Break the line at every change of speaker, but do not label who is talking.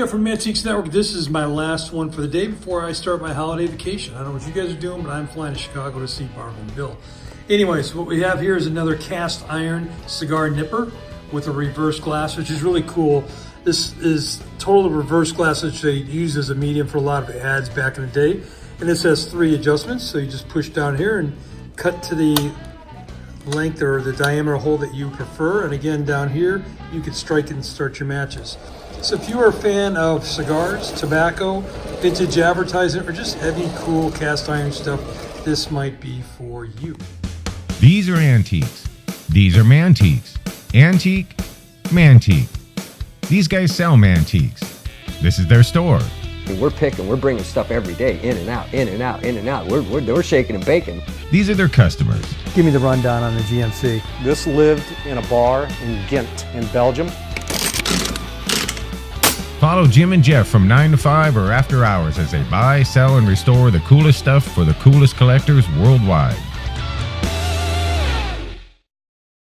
Jeff from Mantiques Network. This is my last one for the day before I start my holiday vacation. I don't know what you guys are doing, but I'm flying to Chicago to see Barb and Bill. Anyways, what we have here is another cast iron cigar nipper with a reverse glass, which is really cool. This is total reverse glass, which they used as a medium for a lot of ads back in the day. And this has 3 adjustments. So you just push down here and cut to the length or the diameter hole that you prefer. And again, down here, you can strike it and start your matches. So if you are a fan of cigars, tobacco, vintage advertising, or just heavy, cool cast iron stuff, this might be for you.
These are antiques. These are mantiques. Antique, mantique. These guys sell mantiques. This is their store.
We're bringing stuff every day, in and out, in and out, in and out. We're shaking and baking.
These are their customers.
Give me the rundown on the GMC.
This lived in a bar in Ghent in Belgium.
Follow Jim and Jeff from 9 to 5 or after hours as they buy, sell, and restore the coolest stuff for the coolest collectors worldwide.